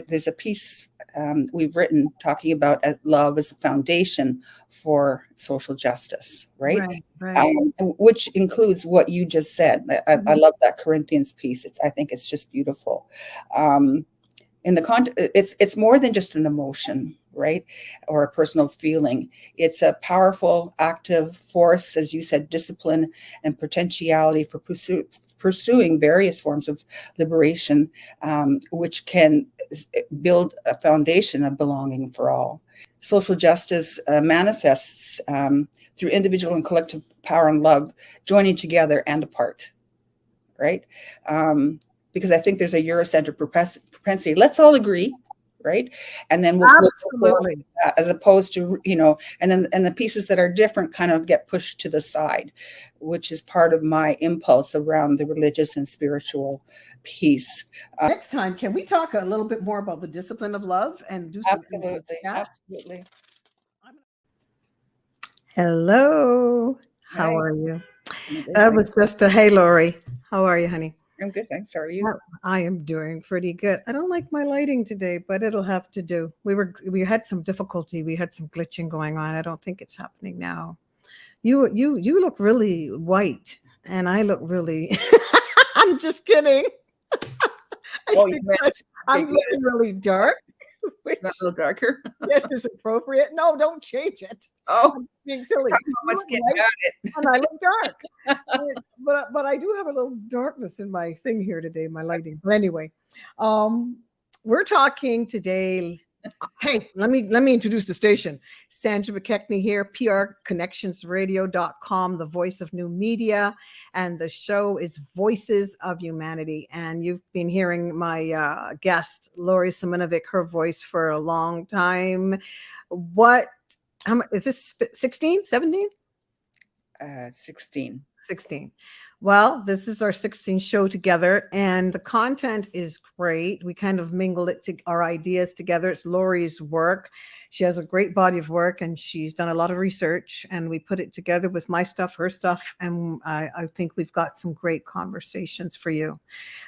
there's a piece we've written talking about love as a foundation for social justice, right? Right. Which includes what you just said. I love that Corinthians piece. I think it's just beautiful. In the it's more than just an emotion, right, or a personal feeling. It's a powerful active force, as you said, discipline and potentiality for pursuing various forms of liberation, which can build a foundation of belonging for all. Social justice manifests through individual and collective power and love joining together and apart, right? Because I think there's a Eurocentric propensity. Let's all agree, right? And then we'll absolutely, as opposed to, and the pieces that are different kind of get pushed to the side, which is part of my impulse around the religious and spiritual piece. Next time, can we talk a little bit more about the discipline of love and do some absolutely. Hello, how are you? That was just a hey, Lori. How are you, honey? I'm good, thanks. How are you? I am doing pretty good. I don't like my lighting today, but it'll have to do. We had some difficulty. We had some glitching going on. I don't think it's happening now. You look really white, and I look really. I'm just kidding. I'm looking really dark. Which, a little darker. Yes, is appropriate. No, don't change it. Oh, I'm being silly. And I look dark. but I do have a little darkness in my thing here today, my lighting. But anyway, we're talking today. Hey, let me introduce the station. Sandra McKechnie here, prconnectionsradio.com, the voice of new media. And the show is Voices of Humanity. And you've been hearing my guest, Lori Siminovic, her voice for a long time. How much is this? 16, 17? 16. 16. Well, this is our 16th show together, and the content is great. We kind of mingled our ideas together. It's Lori's work. She has a great body of work, and she's done a lot of research, and we put it together with my stuff, her stuff, and I think we've got some great conversations for you.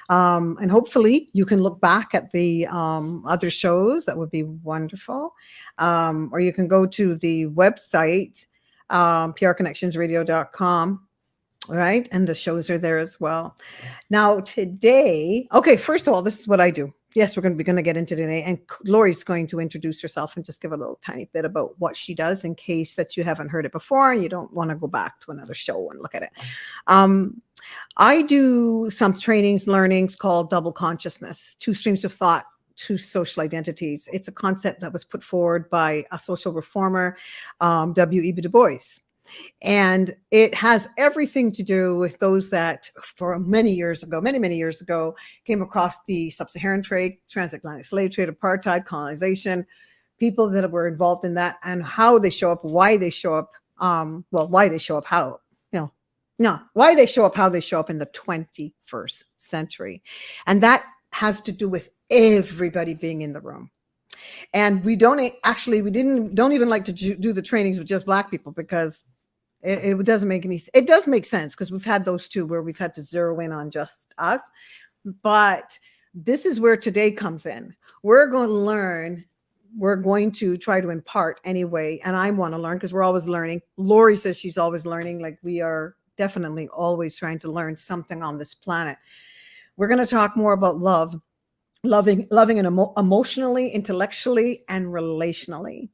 And hopefully you can look back at the other shows. That would be wonderful. Or you can go to the website, prconnectionsradio.com. Right. And the shows are there as well. Now today, okay, first of all, this is what I do. Yes, we're going to get into today. And Lori's going to introduce herself and just give a little tiny bit about what she does in case that you haven't heard it before and you don't want to go back to another show and look at it. I do some trainings, learnings called double consciousness, 2 streams of thought, 2 social identities. It's a concept that was put forward by a social reformer, W.E.B. Du Bois. And it has everything to do with those that for many years ago, came across the sub-Saharan trade, transatlantic slave trade, apartheid, colonization, people that were involved in that and how they show up, why they show up, why they show up, how they show up in the 21st century. And that has to do with everybody being in the room. And we don't even like to do the trainings with just Black people because it doesn't make it does make sense because we've had those too where we've had to zero in on just us. But this is where today comes in. We're going to learn. We're going to try to impart anyway. And I want to learn because we're always learning. Lori says she's always learning. Like we are definitely always trying to learn something on this planet. We're going to talk more about loving and emotionally, intellectually, and relationally.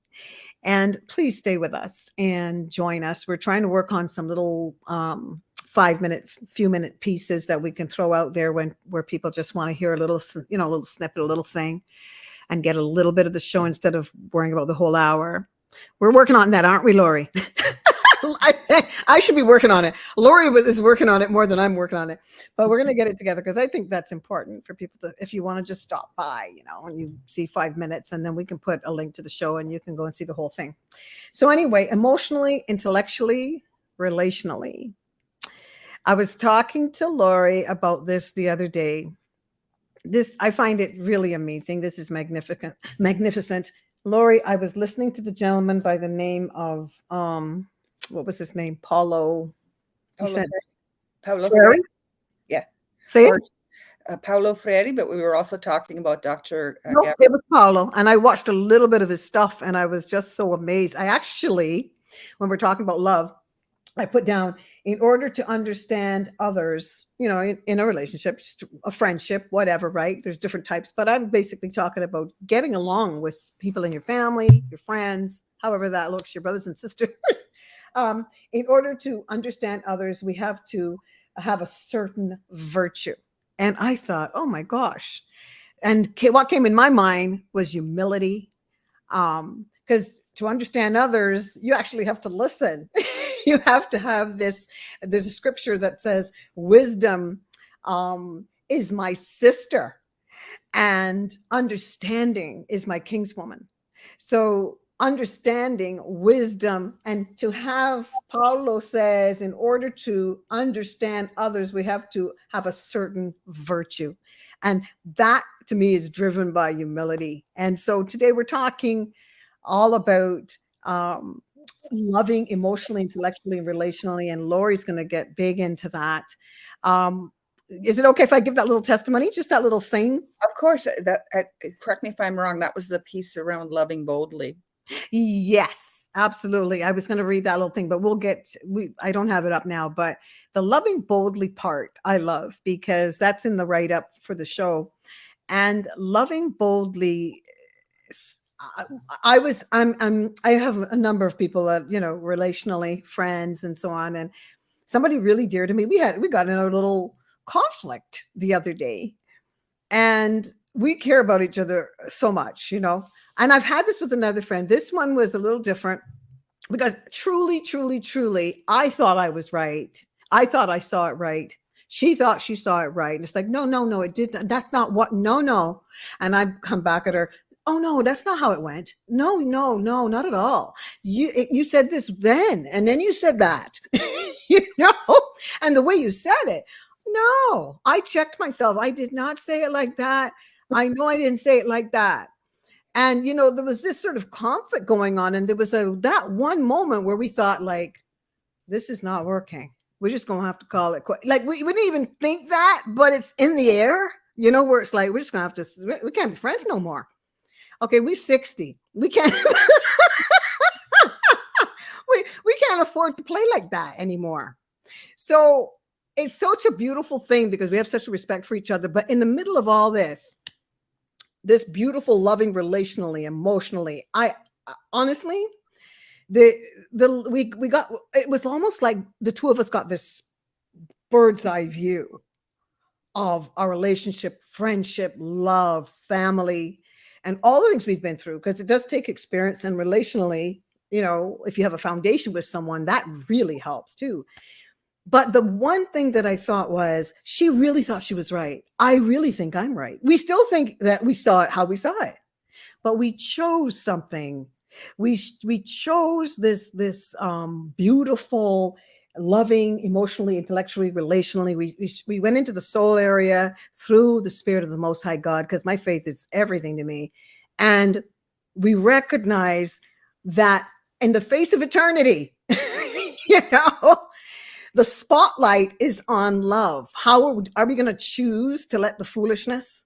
And please stay with us and join us. We're trying to work on some little 5-minute pieces that we can throw out there where people just want to hear a little snippet, a little thing, and get a little bit of the show instead of worrying about the whole hour. We're working on that, aren't we, Lori? I should be working on it. Lori is working on it more than I'm working on it, but we're going to get it together because I think that's important for people to, if you want to just stop by, and you see 5 minutes and then we can put a link to the show and you can go and see the whole thing. So anyway, emotionally, intellectually, relationally. I was talking to Lori about this the other day. I find it really amazing. This is magnificent. Lori, I was listening to the gentleman by the name of, what was his name? Paulo. Paulo. Yeah. Say it. Paulo Freire, but we were also talking about Dr. No, Gabriel. it was Paulo, and I watched a little bit of his stuff, and I was just so amazed. I actually, when we're talking about love, I put down, in order to understand others, in a relationship, a friendship, whatever, right? There's different types, but I'm basically talking about getting along with people in your family, your friends, however that looks, your brothers and sisters. In order to understand others, we have to have a certain virtue. And I thought, oh my gosh. And what came in my mind was humility. Because to understand others, you actually have to listen. You have to have this. There's a scripture that says, wisdom is my sister, and understanding is my kingswoman. So understanding, wisdom, and to have, Paulo says, in order to understand others, we have to have a certain virtue. And that to me is driven by humility. And so today we're talking all about loving emotionally, intellectually, and relationally. And Lori's going to get big into that. Is it okay if I give that little testimony, just that little thing? Of course, correct me if I'm wrong. That was the piece around loving boldly. Yes, absolutely. I was going to read that little thing, but I don't have it up now, but the loving boldly part I love, because that's in the write-up for the show. And loving boldly, I have a number of people that, relationally, friends and so on. And somebody really dear to me, we got in a little conflict the other day, and we care about each other so much, and I've had this with another friend. This one was a little different, because truly, truly, truly, I thought I was right. I thought I saw it right. She thought she saw it right. And it's like, no, it didn't. That's not what, no. And I come back at her. Oh, no, that's not how it went. No, not at all. You said this then, and then you said that, and the way you said it. No, I checked myself. I did not say it like that. I know I didn't say it like that. And, there was this sort of conflict going on. And there was that one moment where we thought, like, this is not working. We're just going to have to call it quit. Like, we didn't even think that, but it's in the air, where it's like, we're just going to have to, we can't be friends no more. Okay, we're 60. We can't, we can't afford to play like that anymore. So it's such a beautiful thing, because we have such a respect for each other. But in the middle of all this beautiful, loving, relationally, emotionally, I honestly, we got, it was almost like the two of us got this bird's eye view of our relationship, friendship, love, family, and all the things we've been through, because it does take experience. And relationally, if you have a foundation with someone, that really helps too. But the one thing that I thought was, she really thought she was right. I really think I'm right. We still think that we saw it how we saw it, but we chose something. We chose this beautiful, loving, emotionally, intellectually, relationally. We went into the soul area through the Spirit of the Most High God, because my faith is everything to me. And we recognize that in the face of eternity, the spotlight is on love. How are we going to choose to let the foolishness,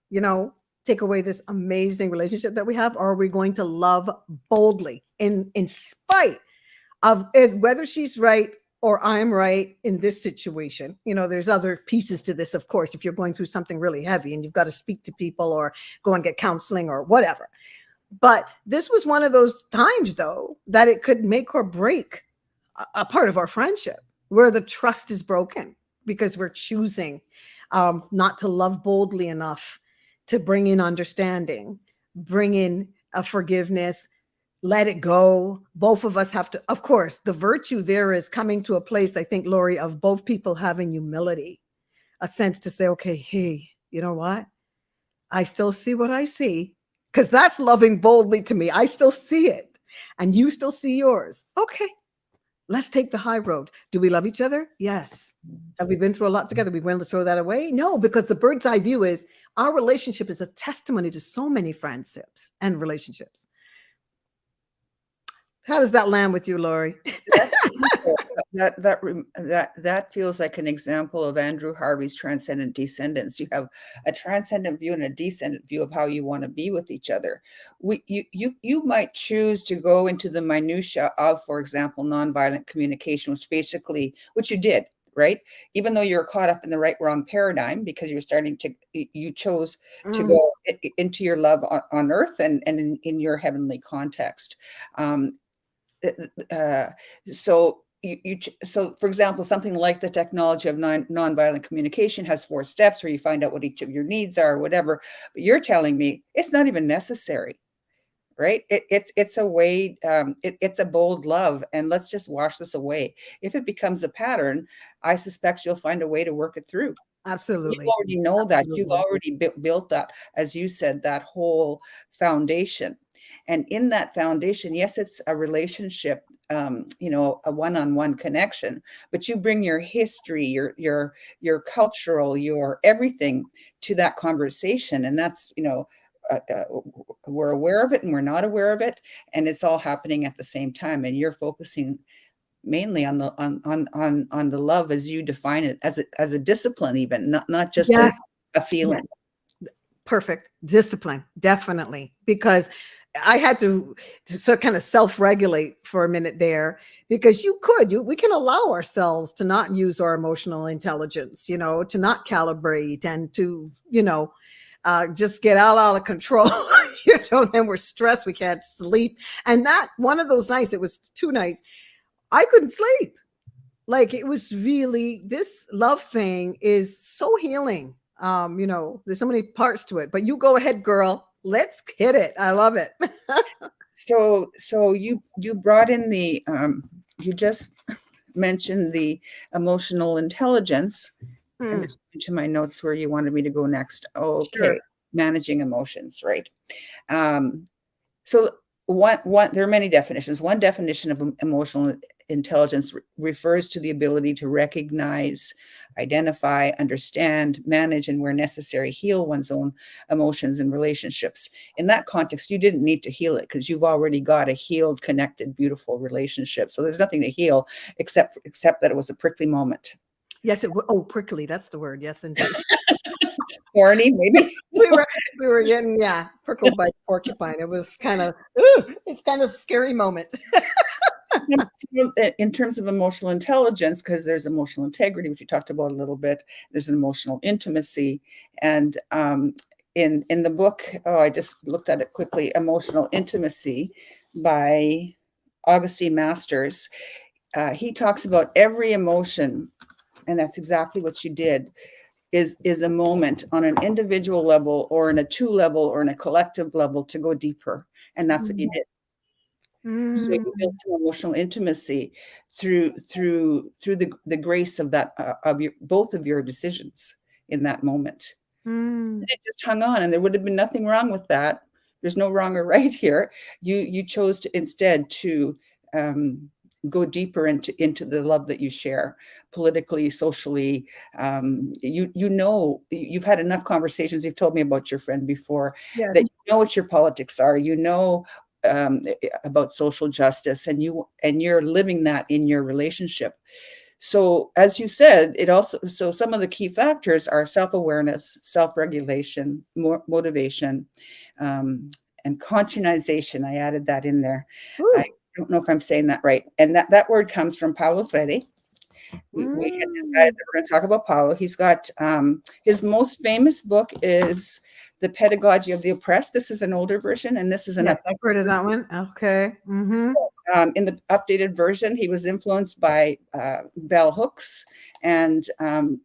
take away this amazing relationship that we have? Or are we going to love boldly in spite of whether she's right or I'm right in this situation? There's other pieces to this, of course, if you're going through something really heavy and you've got to speak to people or go and get counseling or whatever. But this was one of those times, though, that it could make or break a part of our friendship, where the trust is broken because we're choosing not to love boldly enough to bring in understanding, bring in a forgiveness, let it go. Both of us have to, of course, the virtue there is coming to a place, I think, Lori, of both people having humility, a sense to say, okay, hey, you know what? I still see what I see, because that's loving boldly to me. I still see it, and you still see yours. Okay. Let's take the high road. Do we love each other? Yes. Have we been through a lot together? We willing to throw that away? No, because the bird's eye view is our relationship is a testimony to so many friendships and relationships. How does that land with you, Lori? That's beautiful. that feels like an example of Andrew Harvey's transcendent descendants. You have a transcendent view and a descendant view of how you want to be with each other. You might choose to go into the minutia of, for example, nonviolent communication, which you did, right? Even though you're caught up in the right wrong paradigm, because you chose to Mm. go into your love on earth and in your heavenly context. Um, uh, so so for example, something like the technology of nonviolent communication has 4 steps where you find out what each of your needs are or whatever, but you're telling me it's not even necessary, right? It's a way, it's a bold love, and let's just wash this away. If it becomes a pattern, I suspect you'll find a way to work it through. You Absolutely. already know that. You've Absolutely. already built that, as you said, that whole foundation. And in that foundation, yes, it's a relationship, a one-on-one connection, but you bring your history, your cultural, your everything to that conversation. And that's, we're aware of it and we're not aware of it. And it's all happening at the same time. And you're focusing mainly on the love as you define it, as a discipline, even not just Yes. a feeling. Yes. Perfect. Discipline, definitely. Because I had to sort of kind of self-regulate for a minute there, because we can allow ourselves to not use our emotional intelligence, to not calibrate and to, just get out of control. Then we're stressed, we can't sleep. And that one of those nights, it was 2 nights, I couldn't sleep. Like, it was really, this love thing is so healing. There's so many parts to it, but you go ahead, girl. Let's hit it. I love it. So you brought in you just mentioned the emotional intelligence. I'm Mm, just going to my notes where you wanted me to go next. Okay, sure. managing emotions, right? Um, So there are many definitions. One definition of emotional intelligence refers to the ability to recognize, identify, understand, manage, and where necessary, heal one's own emotions and relationships. In that context, you didn't need to heal it because you've already got a healed, connected, beautiful relationship. So there's nothing to heal except that it was a prickly moment. Yes, oh, prickly. That's the word. Yes, indeed. Thorny, maybe. we were we were getting, yeah, prickled by porcupine. It was kind of, it's kind of a scary moment. In terms of emotional intelligence, because there's emotional integrity, which you talked about a little bit, there's an emotional intimacy. And in the book, I just looked at it quickly, Emotional Intimacy by Augustine Masters, he talks about every emotion, and that's exactly what you did, is a moment on an individual level or in a 2 level or in a collective level to go deeper. And that's what you did. So you built Mm, some emotional intimacy through the grace of that, of your both of your decisions in that moment. mm. And it just hung on, and there would have been nothing wrong with that. There's no wrong or right here. You chose to instead to go deeper into the love that you share politically, socially. You've had enough conversations. You've told me about your friend before, Yes. that you know what your politics are. About social justice, and you're living that in your relationship. So as you said, so some of the key factors are self-awareness, self-regulation, motivation, and conscientization. I added that in there. I Ooh. don't know if I'm saying that right. And that word comes from Paulo Freire. We had decided Mm. that we're going to talk about Paulo. He's got his most famous book is The Pedagogy of the Oppressed. This is an older version, and this is an Yes, I've heard of that one. Okay. Mm-hmm. in the updated version. He was influenced by bell hooks and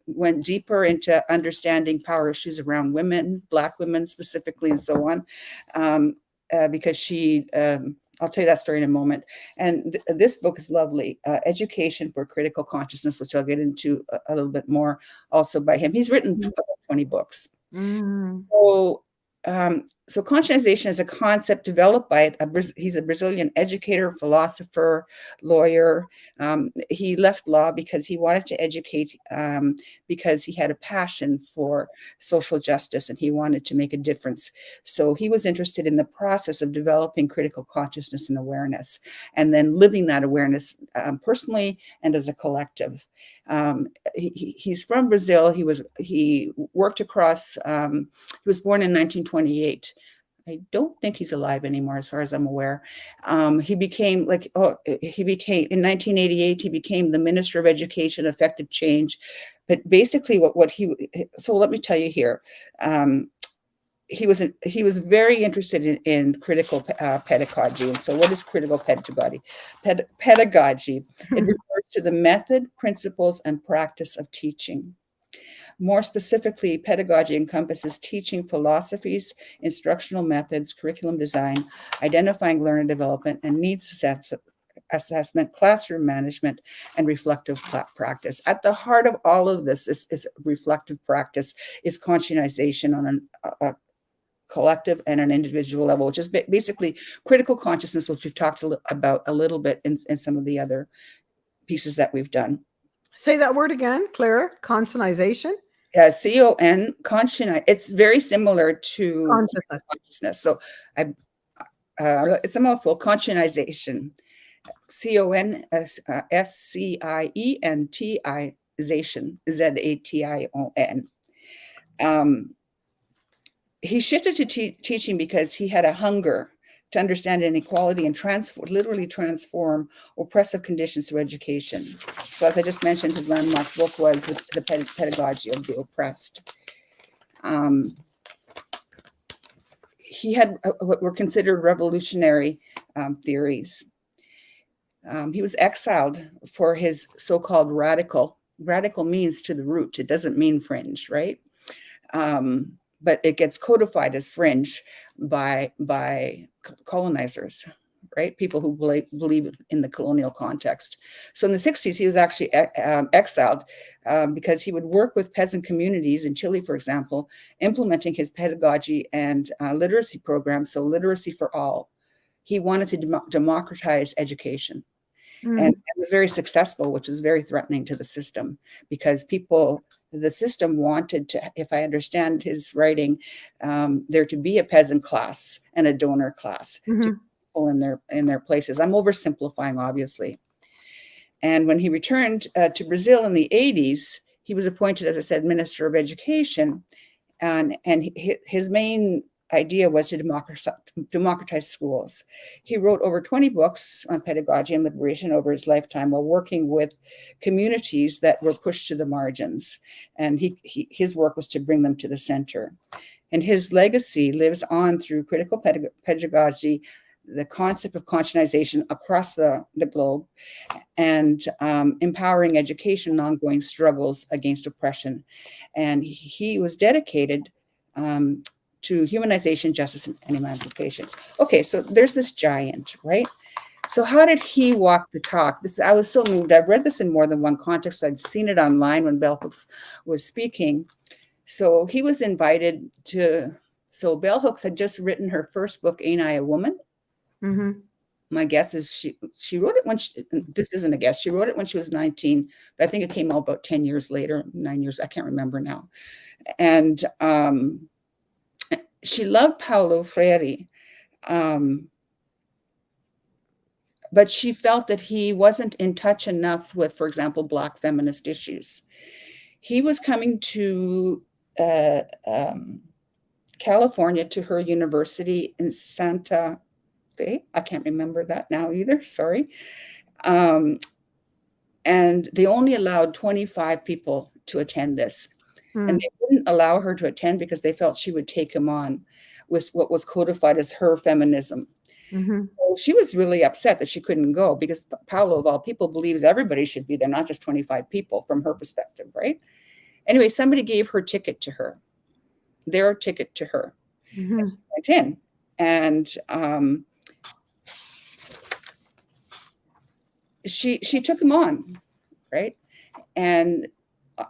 went deeper into understanding power issues around women, Black women specifically, and so on. Because I'll tell you that story in a moment. And this book is lovely, Education for Critical Consciousness, which I'll get into a little bit more also by him. He's written 20 books. Mm. So um, So conscientization is a concept developed by he's a Brazilian educator, philosopher, lawyer. He left law because he wanted to educate, because he had a passion for social justice and he wanted to make a difference. So he was interested in the process of developing critical consciousness and awareness, and then living that awareness personally and as a collective. He's from Brazil. He worked across. He was born in 1928. I don't think he's alive anymore, as far as I'm aware. He became in 1988. He became the Minister of Education, effected change. But basically, so let me tell you here. He was very interested in critical pedagogy. And so what is critical pedagogy? Pedagogy, it refers to the method, principles, and practice of teaching. More specifically, pedagogy encompasses teaching philosophies, instructional methods, curriculum design, identifying learner development and needs assessment, classroom management, and reflective practice. At the heart of all of this is reflective practice, is conscientization on a collective and an individual level, which is basically critical consciousness, which we've talked about a little bit in some of the other pieces that we've done. Say that word again, Clara. Conscientization. CON, conscience. It's very similar to consciousness. So it's a mouthful. Conscientization. CONSCIENTIZation. ZATION. He shifted to teaching because he had a hunger to understand inequality and literally transform oppressive conditions through education. So as I just mentioned, his landmark book was The Pedagogy of the Oppressed. He had what were considered revolutionary theories. He was exiled for his so-called radical. Radical means to the root. It doesn't mean fringe, right? But it gets codified as fringe by colonizers, right? People who believe in the colonial context. So in the 60s, he was actually exiled because he would work with peasant communities in Chile, for example, implementing his pedagogy and literacy programs, so literacy for all. He wanted to democratize education. And it was very successful, which was very threatening to the system, because the system wanted to, if I understand his writing, there to be a peasant class and a donor class, to people in their places. I'm oversimplifying, obviously. And when he returned to Brazil in the 80s, he was appointed, as I said, Minister of Education. And his main idea was to democratize schools. He wrote over 20 books on pedagogy and liberation over his lifetime while working with communities that were pushed to the margins. And his work was to bring them to the center. And his legacy lives on through critical pedagogy, the concept of conscientization across the globe, and empowering education and ongoing struggles against oppression. And he was dedicated to humanization, justice, and emancipation. Okay, so there's this giant, right? So how did he walk the talk? I was so moved. I've read this in more than one context. I've seen it online when Bell Hooks was speaking. So he was invited to, so Bell Hooks had just written her first book, Ain't I a Woman? My guess is she wrote it when this isn't a guess. She wrote it when she was 19. But I think it came out about 10 years later, 9 years. I can't remember now. And she loved Paulo Freire, but she felt that he wasn't in touch enough with, for example, Black feminist issues. He was coming to California to her university in Santa Fe. I can't remember that now either, sorry. And they only allowed 25 people to attend this. And they wouldn't allow her to attend because they felt she would take him on with what was codified as her feminism. So she was really upset that she couldn't go, because Paulo, of all people, believes everybody should be there, not just 25 people from her perspective, right? Anyway, somebody gave her ticket to her, their ticket to her. And she went in, and she took him on, right? And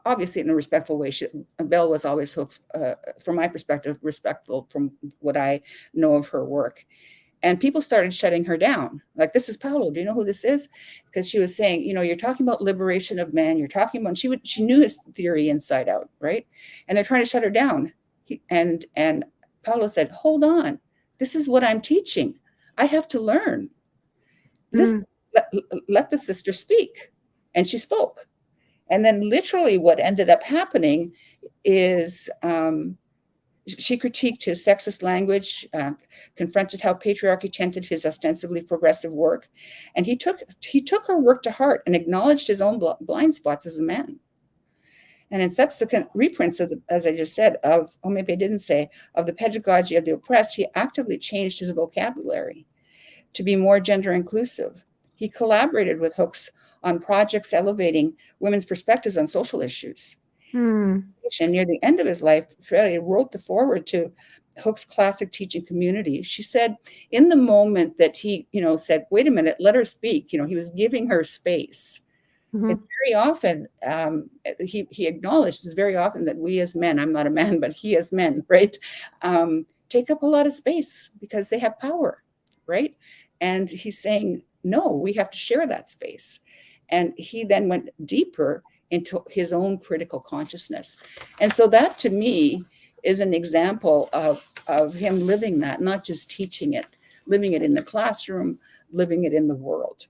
obviously in a respectful way. Belle was always Hook's, from my perspective, respectful from what I know of her work. And people started shutting her down. Like, this is Paulo. Do you know who this is? Because she was saying, you're talking about liberation of man. You're talking about, she knew his theory inside out, right? And they're trying to shut her down. And Paulo said, hold on. This is what I'm teaching. I have to learn. This, let the sister speak. And she spoke. And then literally what ended up happening is, she critiqued his sexist language, confronted how patriarchy tainted his ostensibly progressive work, and he took her work to heart and acknowledged his own blind spots as a man. And in subsequent reprints of as I just said, maybe I didn't say, of the pedagogy of the oppressed, he actively changed his vocabulary to be more gender inclusive. He collaborated with Hooks on projects elevating women's perspectives on social issues. Near the end of his life, Freire wrote the foreword to Hook's classic teaching community. She said, in the moment that he, said, wait a minute, let her speak, he was giving her space. It's very often, he acknowledged, it's very often that we as men, I'm not a man, but he as men, right, take up a lot of space because they have power, right? And he's saying, no, we have to share that space. And he then went deeper into his own critical consciousness. And so that, to me, is an example of him living that, not just teaching it, living it in the classroom, living it in the world.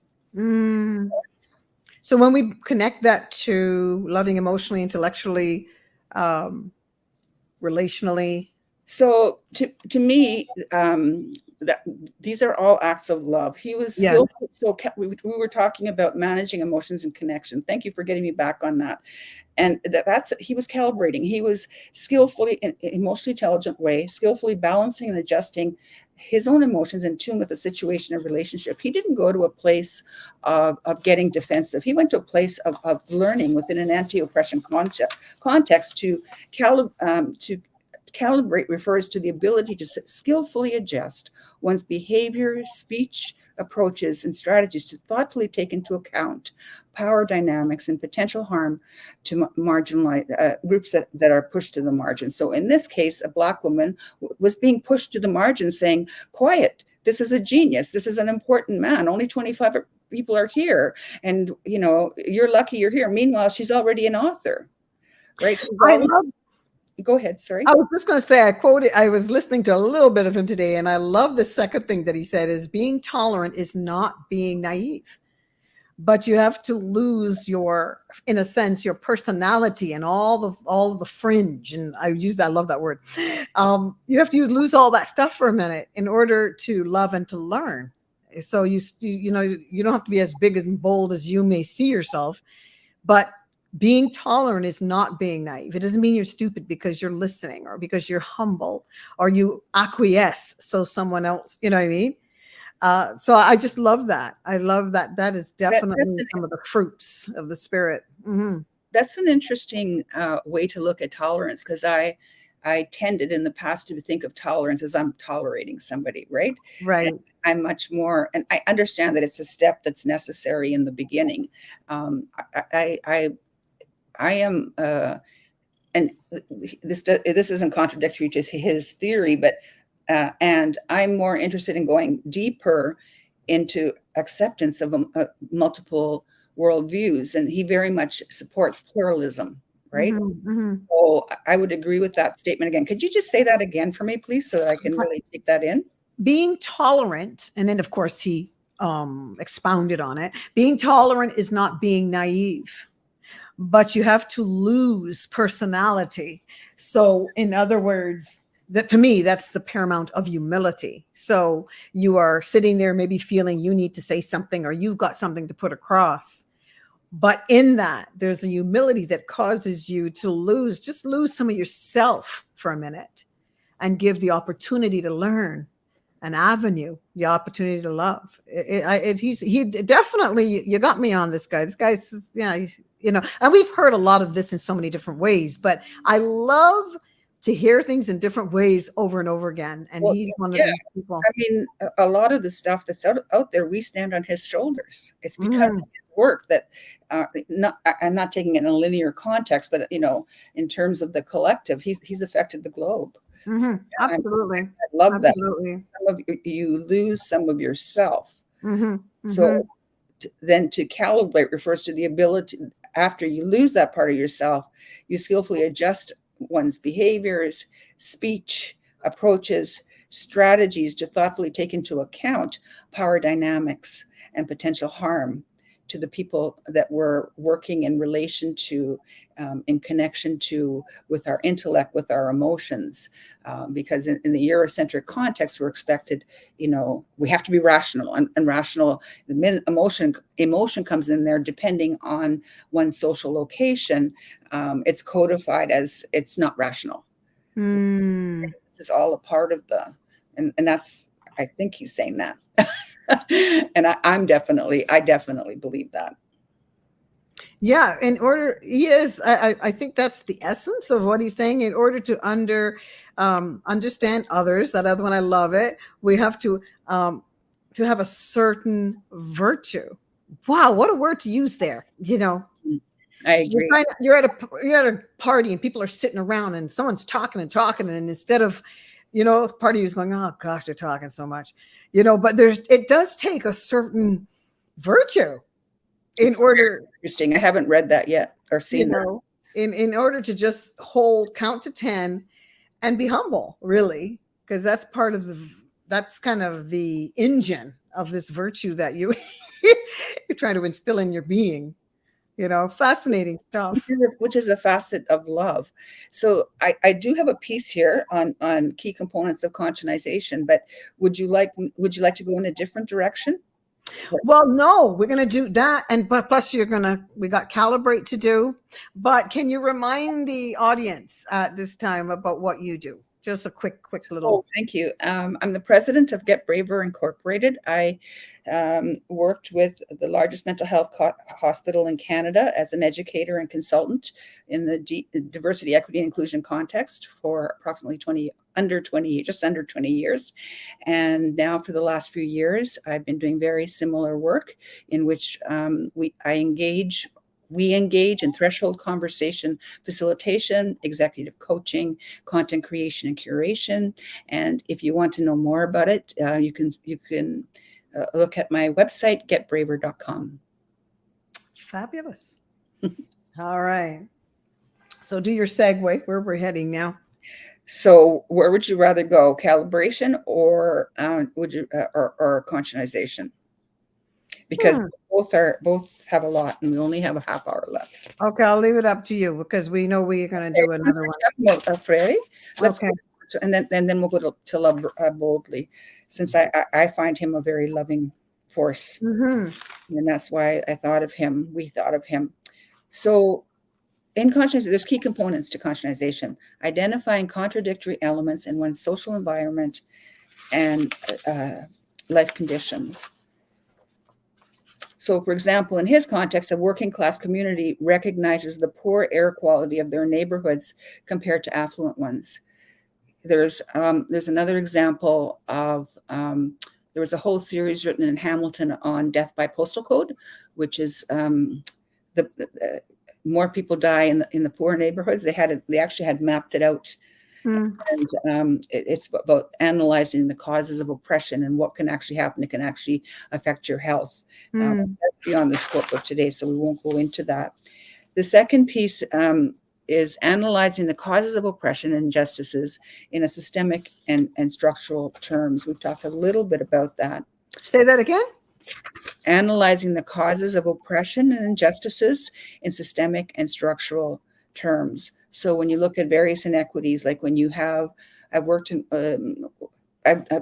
So when we connect that to loving emotionally, intellectually, relationally. So to me, that these are all acts of love. He was skillful. So we were talking about managing emotions and connection. Thank you for getting me back on that. And that's he was calibrating. He was skillfully, in an emotionally intelligent way, skillfully balancing and adjusting his own emotions in tune with the situation or relationship. He didn't go to a place of getting defensive. He went to a place of learning within an anti-oppression context to calibrate refers to the ability to skillfully adjust one's behavior, speech, approaches, and strategies to thoughtfully take into account power dynamics and potential harm to marginalized groups that are pushed to the margin. So in this case, a Black woman was being pushed to the margin, saying, quiet, this is a genius, this is an important man, only 25 people are here, and you're lucky you're here. Meanwhile, she's already an author, right? Go ahead. Sorry. I was just going to say, I was listening to a little bit of him today, and I love the second thing that he said is being tolerant is not being naive, but you have to lose in a sense, your personality and all the fringe. And I love that word. You have to lose all that stuff for a minute in order to love and to learn. So you don't have to be as big and bold as you may see yourself, but being tolerant is not being naive. It doesn't mean you're stupid because you're listening or because you're humble or you acquiesce so someone else, you know what I mean? So I just love that. I love that. That is definitely some of the fruits of the spirit. Mm-hmm. That's an interesting way to look at tolerance, because I tended in the past to think of tolerance as I'm tolerating somebody, right? Right. And I'm much more, and I understand that it's a step that's necessary in the beginning. I am, and this isn't contradictory to his theory, but and I'm more interested in going deeper into acceptance of multiple worldviews, and he very much supports pluralism, right? Mm-hmm. So I would agree with that statement again. Could you just say that again for me, please, so that I can really take that in? Being tolerant, and then of course he expounded on it. Being tolerant is not being naive, but you have to lose personality. So in other words, that to me, that's the paramount of humility. So you are sitting there maybe feeling you need to say something or you've got something to put across. But in that, there's a humility that causes you to lose some of yourself for a minute and give the opportunity to learn, an avenue, the opportunity to love. He definitely, you got me on this guy. This guy's, and we've heard a lot of this in so many different ways, but I love to hear things in different ways over and over again. And Well, he's one of yeah. these people. I mean, a lot of the stuff that's out there, we stand on his shoulders. It's because Mhm, of his work that, I'm not taking it in a linear context, but in terms of the collective, he's affected the globe. So I absolutely. love that. Absolutely. Some of you lose some of yourself. Hmm. So Hmm. then to calibrate refers to the ability, after you lose that part of yourself, you skillfully adjust one's behaviors, speech, approaches, strategies to thoughtfully take into account power dynamics and potential harm to the people that we're working in relation to, in connection to, with our intellect, with our emotions. Because in the Eurocentric context, we're expected, we have to be rational, and rational. The minute emotion comes in there, depending on one's social location, it's codified as it's not rational. Mm. This is all a part of and that's, I think he's saying that. And I definitely believe that. Yeah, in order, he is. I think that's the essence of what he's saying. In order to understand others, that other one, I love it. We have to have a certain virtue. Wow, what a word to use there. I You're agree. you're at a party and people are sitting around and someone's talking and talking, and instead of, party is going, oh gosh, they're talking so much, but it does take a certain virtue in It's order, interesting. I haven't read that yet or you seen that. know, in order to just count to 10 and be humble, really, because that's kind of the engine of this virtue that you're trying to instill in your being. Fascinating stuff. Which is a facet of love. So I do have a piece here on key components of conscientization, but would you like to go in a different direction? Well, no, we're going to do that. And but plus we got calibrate to do. But can you remind the audience at this time about what you do? Just a quick Oh, little. thank you. I'm the president of Get Braver Incorporated. I worked with the largest mental health hospital in Canada as an educator and consultant in the diversity, equity, and inclusion context for approximately just under 20 years. And now for the last few years, I've been doing very similar work in which we engage in threshold conversation facilitation, executive coaching, content creation and curation. And if you want to know more about it, you can look at my website, getbraver.com. Fabulous. All right. So do your segue where we're heading now. So, where would you rather go, calibration or or conscientization? Because Hmm. both have a lot, and we only have a half hour left. Okay, I'll leave it up to you because we know we're going to Okay, do since another we're one. talking about Freire, let's Okay. go and then we'll go to love boldly, since I find him a very loving force, Hmm. and that's why I thought of him. We thought of him. So in conscience, there's key components to conscientization: identifying contradictory elements in one's social environment and life conditions. So, for example, in his context, a working class community recognizes the poor air quality of their neighborhoods compared to affluent ones. There's another example of there was a whole series written in Hamilton on death by postal code, which is the more people die in the poor neighborhoods. They actually had mapped it out, Mm. and it's about analyzing the causes of oppression and what can actually happen. It can actually affect your health. Mm. That's beyond the scope of today, so we won't go into that. The second piece is analyzing the causes of oppression and injustices in a systemic and structural terms. We've talked a little bit about that. Say that again. Analyzing the causes of oppression and injustices in systemic and structural terms. So when you look at various inequities, like when you have, I've worked in,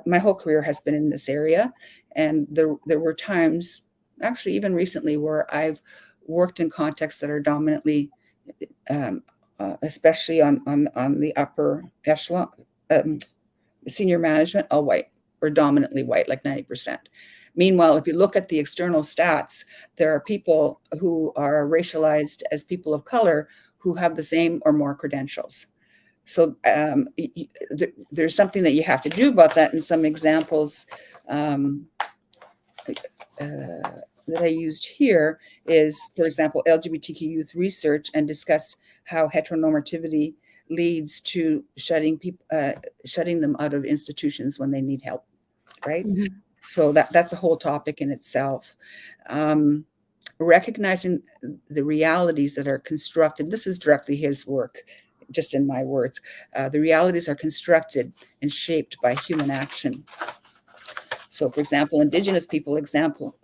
my whole career has been in this area, and there were times, actually even recently, where I've worked in contexts that are dominantly, especially on the upper echelon, senior management, all white or dominantly white, like 90%. Meanwhile, if you look at the external stats, there are people who are racialized as people of color who have the same or more credentials. So there's something that you have to do about that. And some examples um, that I used here is, for example, LGBTQ youth research, and discuss how heteronormativity leads to shutting them out of institutions when they need help, right? Mhm. So that's a whole topic in itself. Um, Recognizing the realities that are constructed. This is directly his work, just in my words. The realities are constructed and shaped by human action. So, for example, Indigenous people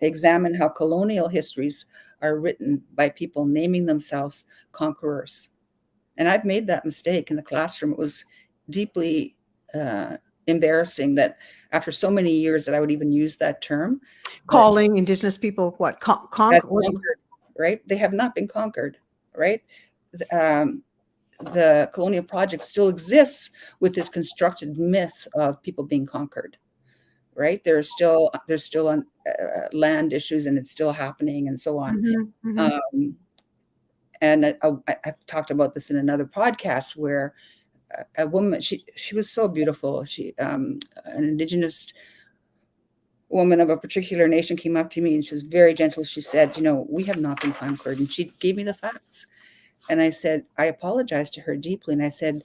examine how colonial histories are written by people naming themselves conquerors. And I've made that mistake in the classroom. It was deeply uh, embarrassing that after so many years that I would even use that term. But Calling Indigenous people what? as conquered, right? They have not been conquered, right? Um, the colonial project still exists with this constructed myth of people being conquered, right? There's still land issues, and it's still happening, and so on. Mhm, mhm, Um, and I've talked about this in another podcast where a woman, she was so beautiful. An Indigenous woman of a particular nation came up to me, and she was very gentle. She said, we have not been conquered. And she gave me the facts. And I said, I apologized to her deeply. And I said,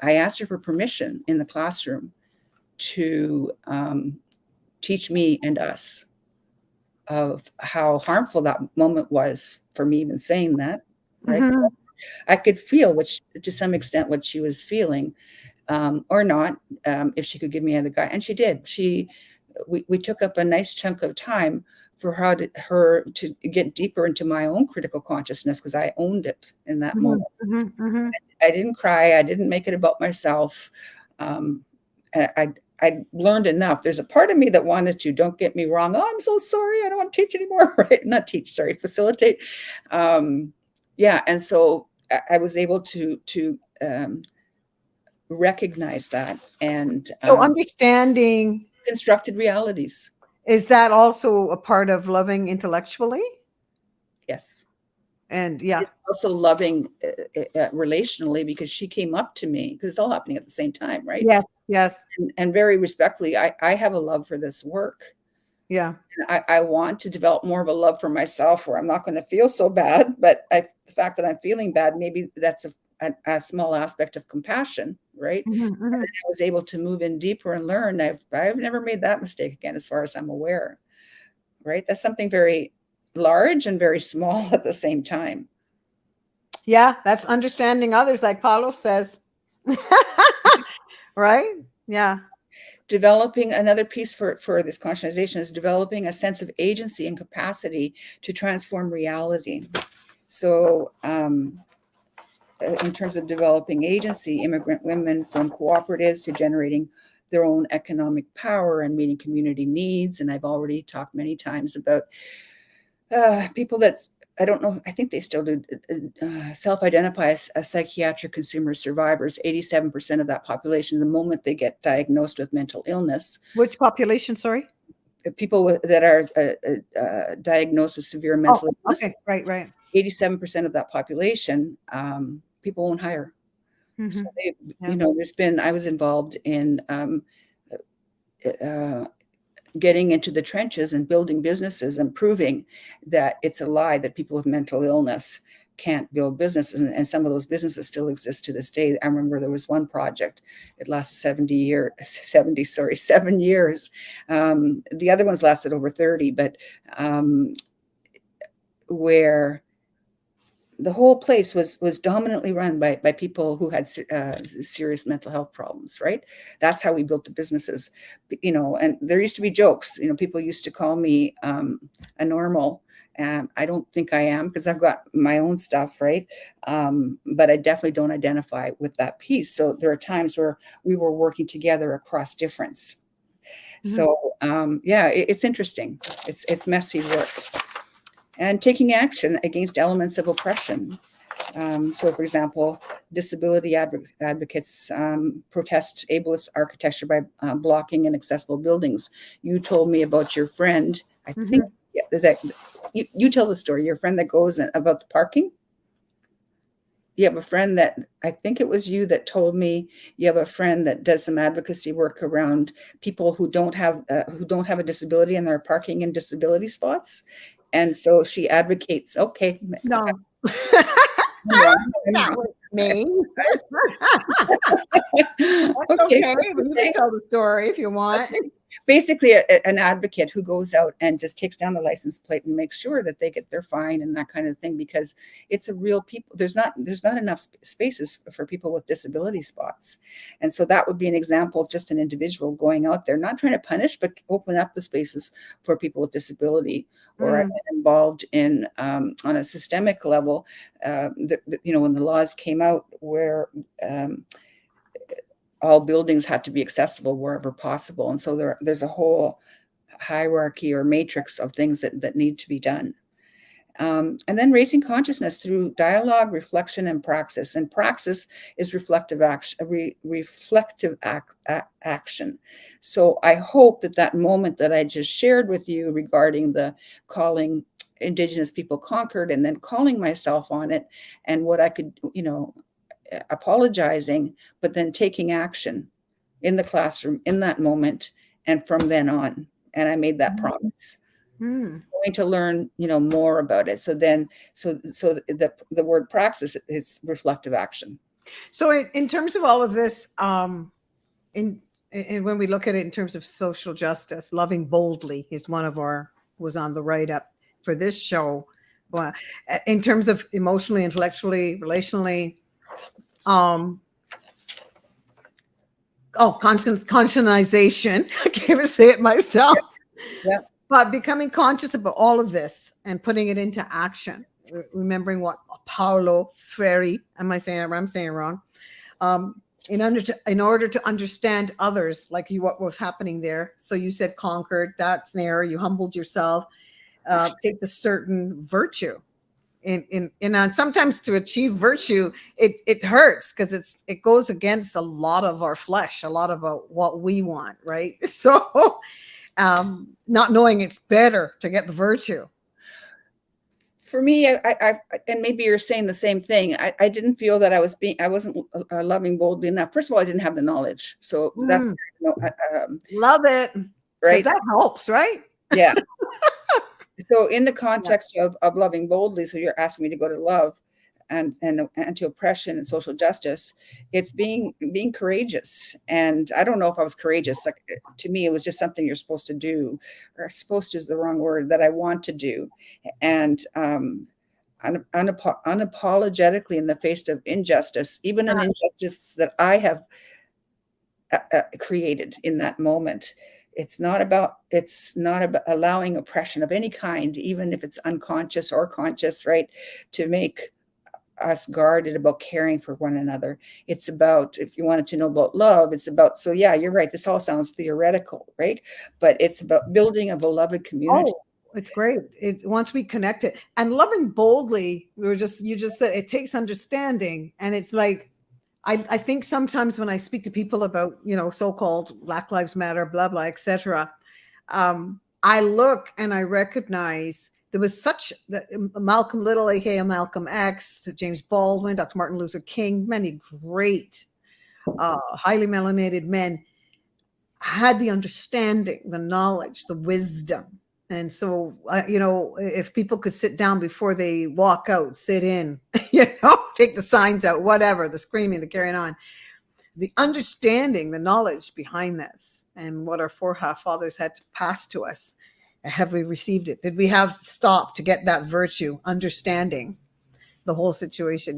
I asked her for permission in the classroom to teach me and us of how harmful that moment was for me even saying that, right? mhm, I could feel, which to some extent, what she was feeling, or not, if she could give me another guy. And she did. We took up a nice chunk of time for her to get deeper into my own critical consciousness, because I owned it in that mhm, moment. mhm, mhm. I didn't cry. I didn't make it about myself. Um, I learned enough. There's a part of me that wanted to, don't get me wrong. Oh, I'm so sorry. I don't want to teach anymore. Right? Not teach, sorry, facilitate. Yeah. And so I was able to recognize that and So understanding, constructed realities. is that also a part of loving intellectually? Yes. And yeah. It's also loving relationally, because she came up to me, because it's all happening at the same time, right? Yes, yes. And very respectfully, I have a love for this work. Yeah. And I want to develop more of a love for myself, where I'm not going to feel so bad. But the fact that I'm feeling bad, maybe that's a small aspect of compassion, right? Mhm, And then mhm. I was able to move in deeper and learn. I've never made that mistake again, as far as I'm aware, right? That's something very large and very small at the same time. Yeah, that's understanding others, like Paulo says. Right? Yeah. Developing another piece for this conscientization is developing a sense of agency and capacity to transform reality. So, in terms of developing agency, immigrant women from cooperatives to generating their own economic power and meeting community needs. And I've already talked many times about people that's, I don't know, I think they still do, self-identify as psychiatric consumer survivors. 87% of that population, the moment they get diagnosed with mental illness, Which population, sorry? people that are diagnosed with severe Oh, mental illness, okay. Right, right. 87% of that population, people won't hire. So Mhm. Yeah. I was involved in uh, getting into the trenches and building businesses and proving that it's a lie that people with mental illness can't build businesses. And some of those businesses still exist to this day. I remember there was one project, it lasted 7 years. The other ones lasted over 30, but where the whole place was dominantly run by people who had serious mental health problems, right? That's how we built the businesses, and there used to be jokes, people used to call me a normal, and I don't think I am, because I've got my own stuff, right? But I definitely don't identify with that piece. So there are times where we were working together across difference. Mhm. So yeah, it's interesting. It's messy work. And taking action against elements of oppression. So, for example, disability advocates protest ableist architecture by blocking inaccessible buildings. You told me about your friend. I think Mhm. that you tell the story. Your friend that goes about the parking. you have a friend that, I think it was you that told me you have a friend that does some advocacy work around people who don't have a disability and they're parking in disability spots. And so she advocates, okay, No. I'm wrong, I'm That wrong. was me. That's Okay, okay, but you can okay. tell the story if you want. Basically an advocate who goes out and just takes down the license plate and makes sure that they get their fine and that kind of thing, because it's a real people, there's not enough spaces for people with disability spots. And so that would be an example of just an individual going out there, not trying to punish, but open up the spaces for people with disability. Or I've Mm, been involved in, on a systemic level, when the laws came out where all buildings had to be accessible wherever possible. And so there's a whole hierarchy or matrix of things that need to be done. And then raising consciousness through dialogue, reflection, and praxis. And praxis is reflective action. Action. So I hope that moment that I just shared with you regarding the calling Indigenous people conquered, and then calling myself on it, and what I could, apologizing, but then taking action in the classroom in that moment and from then on. And I made that promise. mm. Going to learn, more about it. So then, the word praxis is reflective action. So in terms of all of this, in when we look at it in terms of social justice, loving boldly is one of our was on the write up for this show. Well, in terms of emotionally, intellectually, relationally, um, conscientization. I can't even say it myself. Yeah. But becoming conscious about all of this and putting it into action, remembering what Paulo Freire, am I saying it right? I'm saying it wrong. In order to understand others, like what was happening there. So you said conquered, that's there. You humbled yourself, take the certain virtue. And sometimes to achieve virtue, it hurts because it goes against a lot of our flesh, a lot of what we want, right? So not knowing it's better to get the virtue. For me, I and maybe you're saying the same thing. I didn't feel that I wasn't loving boldly enough. First of all, I didn't have the knowledge, so that's Love it, because right. that helps, right? Yeah. So in the context of loving boldly, so you're asking me to go to love and to oppression and social justice, it's being courageous. And I don't know if I was courageous. Like, to me, it was just something you're supposed to do, or supposed to is the wrong word, that I want to do. And unapologetically in the face of injustice, even an injustice that I have created in that moment. It's not about allowing oppression of any kind, even if it's unconscious or conscious, right? To make us guarded about caring for one another. It's about, if you wanted to know about love, it's about, so yeah, you're right. This all sounds theoretical, right? But it's about building a beloved community. Oh, it's great. It once we connect it and loving boldly, you just said it takes understanding. And it's like I think sometimes when I speak to people about, so-called Black Lives Matter, blah, blah, etc., I look and I recognize there was such Malcolm Little, aka Malcolm X, James Baldwin, Dr. Martin Luther King, many great, highly melanated men had the understanding, the knowledge, the wisdom. And so, if people could sit down before they walk out, sit in, take the signs out, whatever, the screaming, the carrying on, the understanding, the knowledge behind this and what our forefathers had to pass to us. Have we received it? Did we have stopped to get that virtue, understanding the whole situation,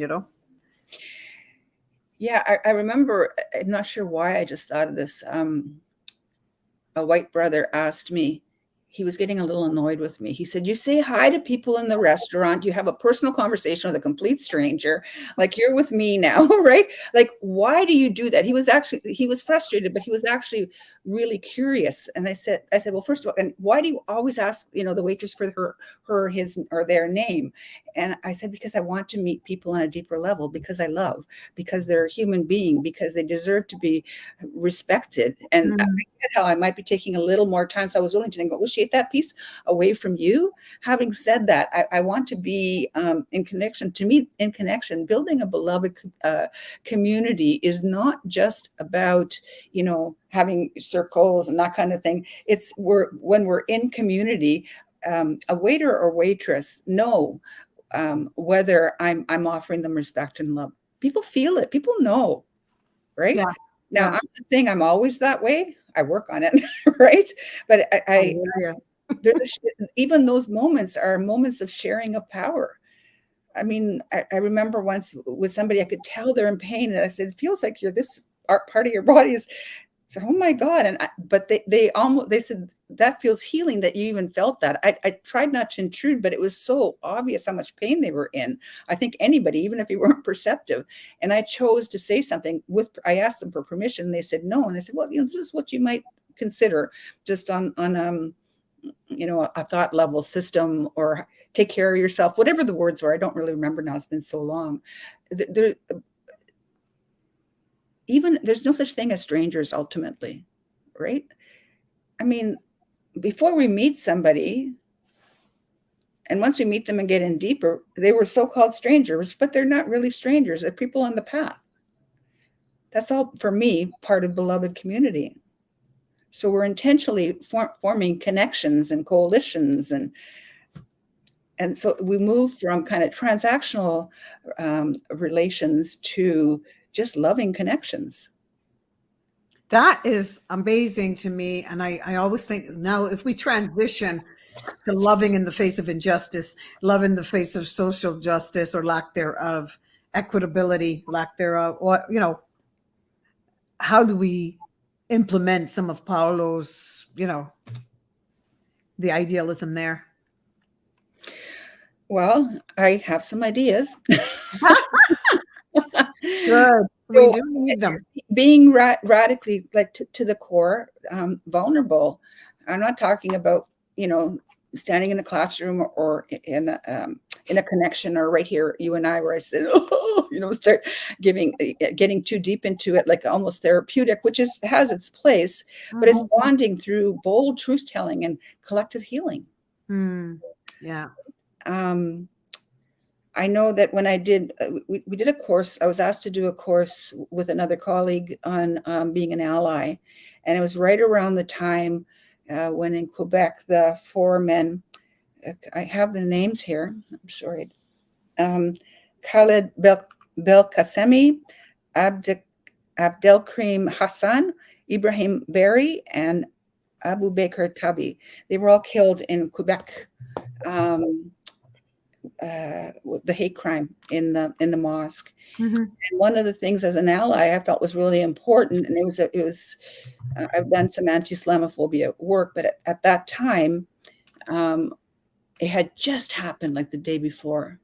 Yeah, I remember, I'm not sure why I just thought of this. A white brother asked me, he was getting a little annoyed with me. He said, "You say hi to people in the restaurant, you have a personal conversation with a complete stranger, like you're with me now," right? Like, why do you do that? He was frustrated, but he was actually really curious. And I said, well, first of all, and why do you always ask, the waitress for his or their name? And I said, because I want to meet people on a deeper level, because I love, because they're a human being, because they deserve to be respected. And I Mm. get how I might be taking a little more time. So I was willing to negotiate that piece away from you. Having said that, I want to be in connection. To me, in connection, building a beloved community is not just about, having circles and that kind of thing. It's when we're in community, a waiter or waitress know whether I'm offering them respect and love. People feel it. People know, right? Yeah. Now, I'm Yeah. not saying I'm always that way. I work on it, right? But I I hear you. there's even those moments are moments of sharing of power. I mean, I remember once with somebody, I could tell they're in pain, and I said, "It feels like you're this part of your body is." So, oh my God! But they said that feels healing that you even felt that. I tried not to intrude, but it was so obvious how much pain they were in. I think anybody, even if you weren't perceptive, and I chose to say something I asked them for permission, and they said no, and I said, well, this is what you might consider just on a thought level system, or take care of yourself, whatever the words were. I don't really remember now. It's been so long. There, even there's no such thing as strangers ultimately, right? I mean, before we meet somebody, and once we meet them and get in deeper, they were so-called strangers, but they're not really strangers. They're people on the path. That's all, for me, part of beloved community. So we're intentionally forming connections and coalitions, and so we move from kind of transactional relations to just loving connections. That is amazing to me. And I always think now, if we transition to loving in the face of injustice, love in the face of social justice or lack thereof, equitability, lack thereof, what, how do we implement some of Paulo's, the idealism there? Well, I have some ideas. Good. We So do need them. it's being radically, like, to the core, vulnerable. I'm not talking about, standing in a classroom or in a connection, or right here, you and I, where I said, oh, start getting too deep into it, like almost therapeutic, which has its place, but it's Mhm. bonding through bold truth telling and collective healing. Yeah. Um, I know that when I did, we did a course. I was asked to do a course with another colleague on being an ally, and it was right around the time when in Quebec the four men. I have the names here. I'm sorry. Khaled Belkacemi, Abdelkrim Hassan, Ibrahim Berry, and Abu Bakr Tabi. They were all killed in Quebec. Um, the hate crime in the mosque. Mhm. And one of the things as an ally I felt was really important, and I've done some anti-Islamophobia work, but at that time, um, it had just happened like the day before,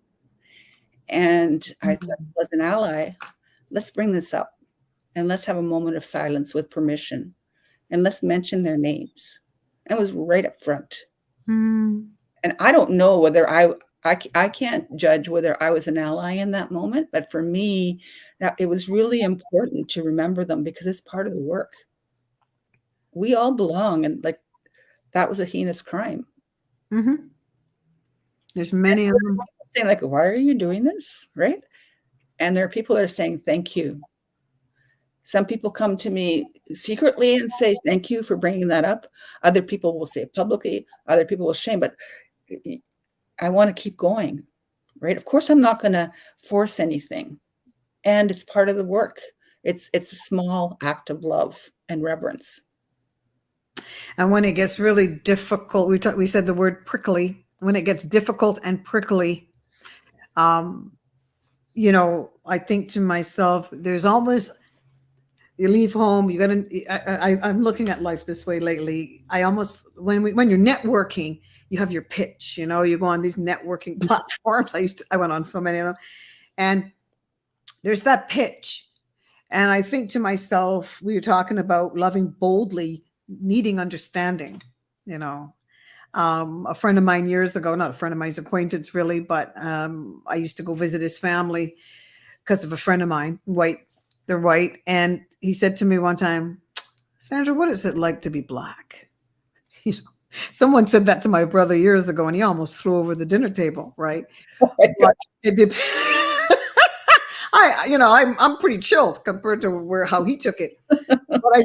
and I thought, Mhm. as an ally, let's bring this up and let's have a moment of silence with permission, and let's mention their names. And it was right up front. Mm. And I don't know whether I can't judge whether I was an ally in that moment, but for me, that it was really important to remember them because it's part of the work. We all belong, and like that was a heinous crime. Mhm. There's many of them. Saying like, "Why are you doing this?" Right? And there are people that are saying, "Thank you." Some people come to me secretly and say, "Thank you for bringing that up." Other people will say it publicly. Other people will shame, but I want to keep going. Right? Of course, I'm not going to force anything. And it's part of the work. It's a small act of love and reverence. And when it gets really difficult, we said the word prickly. When it gets difficult and prickly, um, I think to myself, there's almost you leave home, you gotta I'm looking at life this way lately. I almost when you're networking, you have your pitch, you go on these networking platforms. I went on so many of them, and there's that pitch. And I think to myself, we were talking about loving boldly, needing understanding, you know. A friend of mine years ago, not a friend of mine's acquaintance really, but I used to go visit his family because of a friend of mine, white, they're white. And he said to me one time, Sandra, what is it like to be black? You know, someone said that to my brother years ago and he almost threw over the dinner table, right? Oh my God. But it did. I'm pretty chilled compared to how he took it. But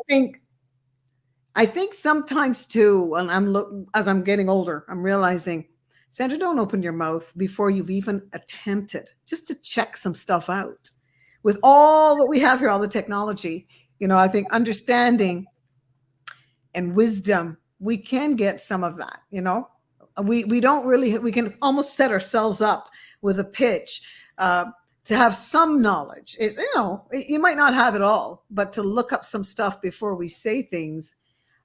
I think sometimes too, when as I'm getting older, I'm realizing, Sandra, don't open your mouth before you've even attempted just to check some stuff out. With all that we have here, all the technology, I think understanding and wisdom, we can get some of that. We don't really, we can almost set ourselves up with a pitch to have some knowledge. You might not have it all, but to look up some stuff before we say things.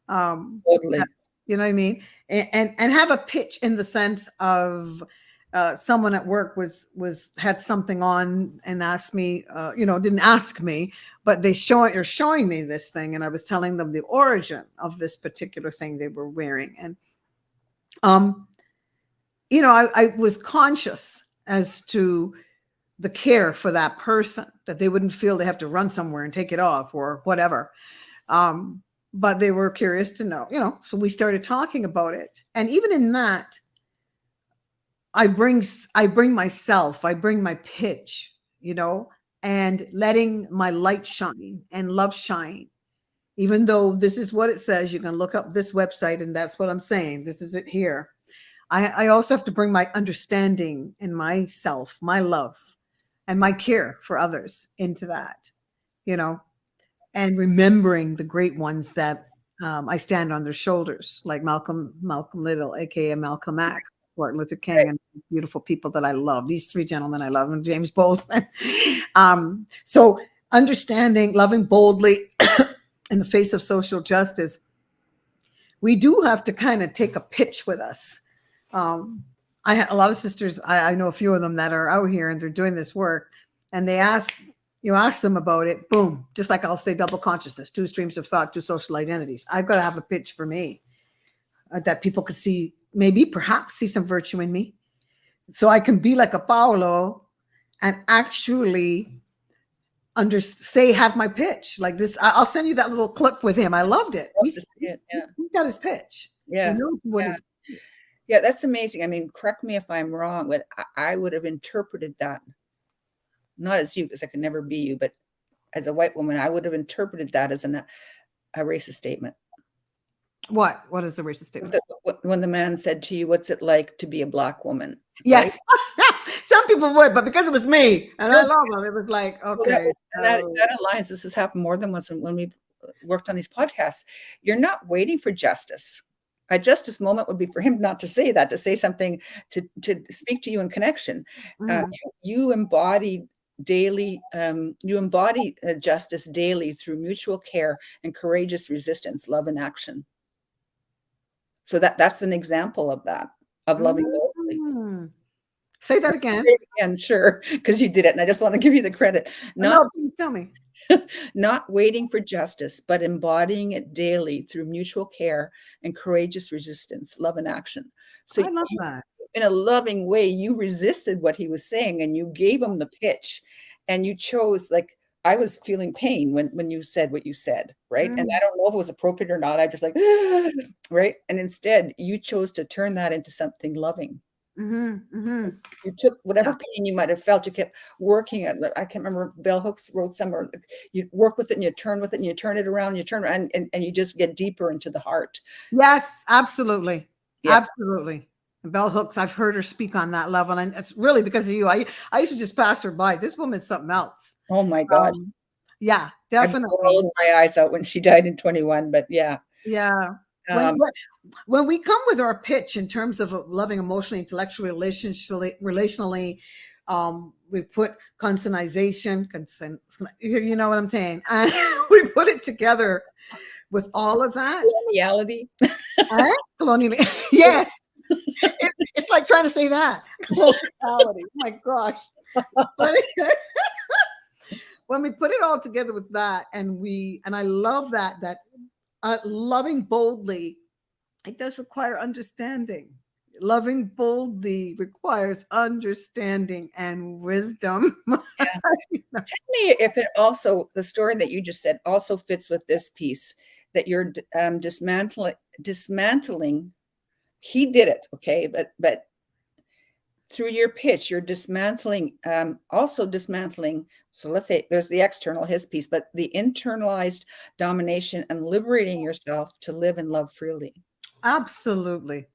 Totally. You know what I mean? And have a pitch in the sense of someone at work had something on and asked me, didn't ask me, but they're showing me this thing, and I was telling them the origin of this particular thing they were wearing, and I was conscious as to the care for that person, that they wouldn't feel they have to run somewhere and take it off or whatever. But they were curious to know, so we started talking about it. And even in that, I bring myself, I bring my pitch, and letting my light shine and love shine. Even though this is what it says, you can look up this website and that's what I'm saying. This is it here. I also have to bring my understanding and myself, my love and my care for others into that, and remembering the great ones that I stand on their shoulders, like Malcolm Little, aka Malcolm X, Martin Luther King, and beautiful people that I love. These three gentlemen I love, and James Baldwin. So understanding, loving boldly in the face of social justice, we do have to kind of take a pitch with us. I have a lot of sisters. I know a few of them that are out here and they're doing this work, and they ask them about it. Boom, just like I'll say, double consciousness, two streams of thought, two social identities. I've got to have a pitch for me that people could see, perhaps see some virtue in me, so I can be like a Paolo and actually have my pitch like this. I'll send you that little clip with him. I loved it. He's got his pitch. Yeah. Yeah, that's amazing. I mean, correct me if I'm wrong, but I would have interpreted that, not as you, because I could never be you, but as a white woman, I would have interpreted that as a racist statement. What is the racist statement? When the man said to you, what's it like to be a Black woman? Yes. Right? Some people would, but because it was me and I love them, it was like, okay. Well, that aligns. This has happened more than once when we worked on these podcasts. You're not waiting for justice. A justice moment would be for him not to say that, to say something, to speak to you in connection. You embody daily, justice daily through mutual care and courageous resistance, love and action. So that's an example of that, of loving boldly. Say that again. Say it again, sure, because you did it, and I just want to give you the credit. No, tell me. Not waiting for justice, but embodying it daily through mutual care and courageous resistance, love and action. So I love that. In a loving way, you resisted what he was saying and you gave him the pitch, and you chose, like, I was feeling pain when you said what you said, right? And I don't know if it was appropriate or not. I just like, right? And instead, you chose to turn that into something loving. You took whatever pain you might have felt, you kept working at. I can't remember, Bell Hooks wrote somewhere, you work with it and you turn with it and you turn it around, and you just get deeper into the heart. Yes, absolutely. Yeah. Absolutely. Bell Hooks, I've heard her speak on that level, and it's really because of you. I used to just pass her by. This woman's something else. Oh my God. Yeah, definitely. I rolled my eyes out when she died in 21, but yeah. Yeah. When we come with our pitch in terms of loving emotionally, intellectually, relationally, we put consonization, you know what I'm saying? And we put it together with all of that. Coloniality. Coloniality. Yes. It's like trying to say that. Coloniality. Oh my gosh. But when we put it all together with that, and I love that loving boldly It does require understanding. Loving boldly requires understanding and wisdom. Yeah. Tell me if it also, the story that you just said also fits with this piece that you're dismantling. He did it, okay, but through your pitch, you're dismantling, also dismantling. So let's say there's the external, his piece, but the internalized domination and liberating yourself to live and love freely. Absolutely.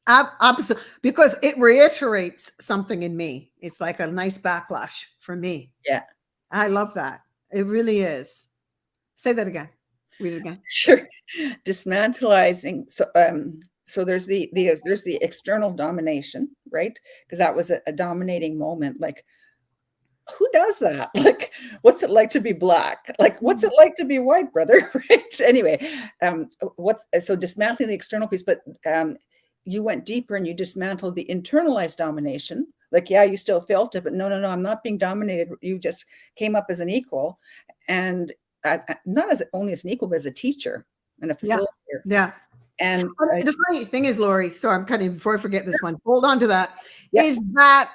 Absolutely. Because it reiterates something in me. It's like a nice backlash for me. Yeah, I love that. It really is. Say that again. Read it again. sure. Dismantling. So there's there's the external domination, right? Because that was a dominating moment. Like, who does that? Like, what's it like to be black? Like, what's it like to be white, brother? Right? Anyway, what's so dismantling the external piece, but you went deeper and you dismantled the internalized domination. Like, yeah, you still felt it, but no, no, no, I'm not being dominated. You just came up as an equal, and not as only as an equal, but as a teacher and a Yeah. facilitator. Yeah. And The funny thing is, Lori, sorry, I'm cutting before I forget this one. Hold on to that. Yeah. Is that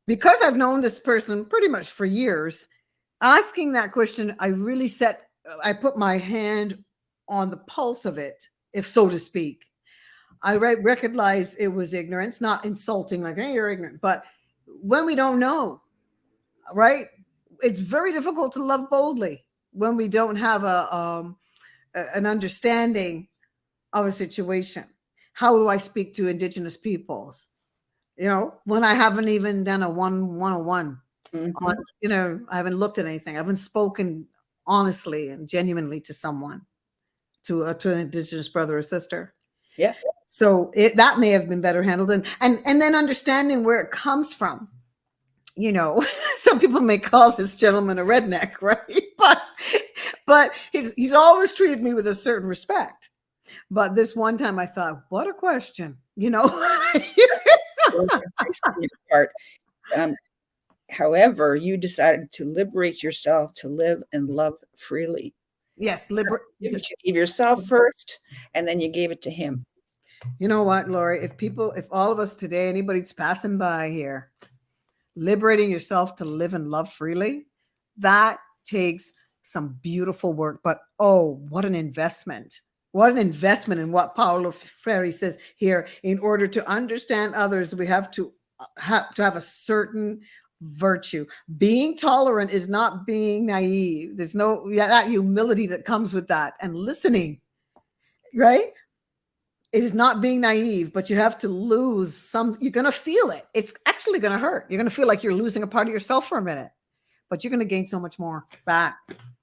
because I've known this person pretty much for years, asking that question, I put my hand on the pulse of it, if so to speak. I recognized it was ignorance, not insulting, like, hey, you're ignorant. But when we don't know, right, it's very difficult to love boldly when we don't have an understanding of a situation. How do I speak to Indigenous peoples? When I haven't even done a 101 on, I haven't looked at anything. I haven't spoken honestly and genuinely to someone, to an Indigenous brother or sister. Yeah. So that may have been better handled, and then understanding where it comes from. Some people may call this gentleman a redneck, right? But he's always treated me with a certain respect. But this one time I thought, what a question, part. However, you decided to liberate yourself to live and love freely. Yes, You gave yourself first, and then you gave it to him. You know what, Lori? If all of us today, anybody's passing by here, liberating yourself to live and love freely, that takes some beautiful work. But oh, what an investment. What an investment in what Paulo Freire says here. In order to understand others, we have to have a certain virtue. Being tolerant is not being naive. There's that humility that comes with that, and listening, right? It is not being naive, but you have to lose some. You're going to feel it. It's actually going to hurt. You're going to feel like you're losing a part of yourself for a minute, but you're going to gain so much more back.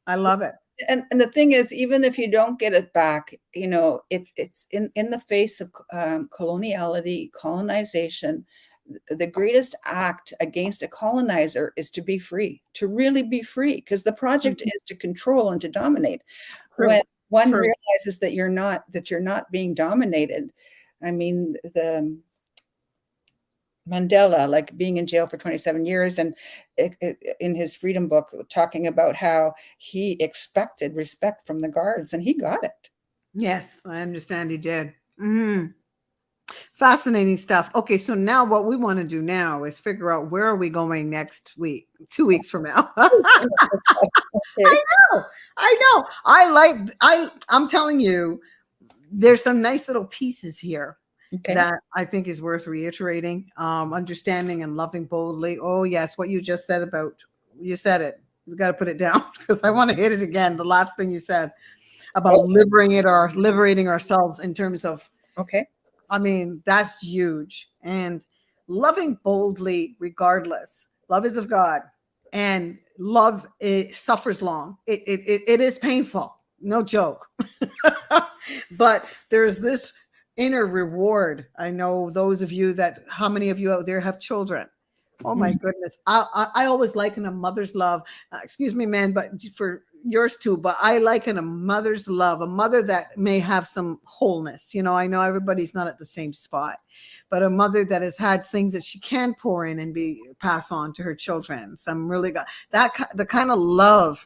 I love it. And the thing is, even if you don't get it back, it's in the face of coloniality, colonization. The greatest act against a colonizer is to be free, to really be free, because the project is to control and to dominate. When one realizes that you're not being dominated. I mean, the Mandela, like being in jail for 27 years, and in his freedom book, talking about how he expected respect from the guards, and he got it. Yes, I understand he did. Mm-hmm. Fascinating stuff. Okay, so now what we want to do now is figure out where are we going next week, 2 weeks from now. I know. I'm telling you, there's some nice little pieces here that I think is worth reiterating. Understanding and loving boldly. Oh yes, what you just said you said it. We got to put it down because I want to hit it again. The last thing you said about liberating ourselves in terms of. Okay. I mean, that's huge. And loving boldly regardless. Love is of God. And love, it suffers long. It is painful. No joke. But there's this inner reward. I know those of you how many of you out there have children? Oh my goodness. I always liken a mother's love. Excuse me, man, but for yours too, but I liken a mother's love, a mother that may have some wholeness. I know everybody's not at the same spot, but a mother that has had things that she can pour in and pass on to her children. Some really got that, the kind of love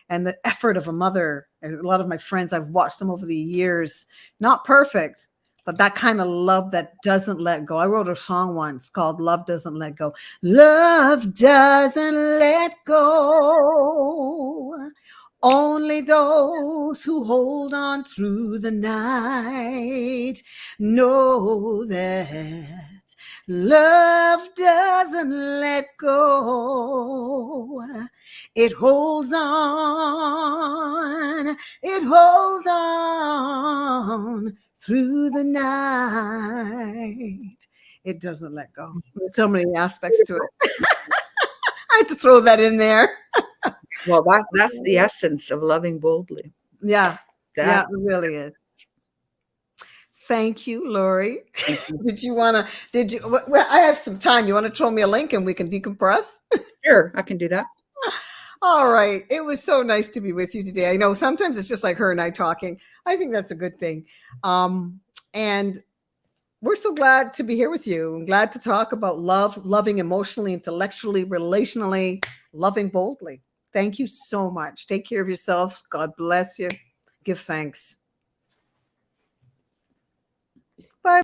and the effort of a mother. And a lot of my friends, I've watched them over the years, not perfect, but that kind of love that doesn't let go. I wrote a song once called Love Doesn't Let Go. Love doesn't let go. Only those who hold on through the night know that love doesn't let go. It holds on. It holds on through the night. It doesn't let go. There's so many aspects to it. I had to throw that in there. Well, that's the essence of loving boldly. Yeah. Yeah, That it really is. Thank you, Lori. Thank you. Well, I have some time. You want to throw me a link and we can decompress? Sure, I can do that. All right. It was so nice to be with you today. I know sometimes it's just like her and I talking. I think that's a good thing. And we're so glad to be here with you. I'm glad to talk about love, loving emotionally, intellectually, relationally, loving boldly. Thank you so much. Take care of yourselves. God bless you. Give thanks.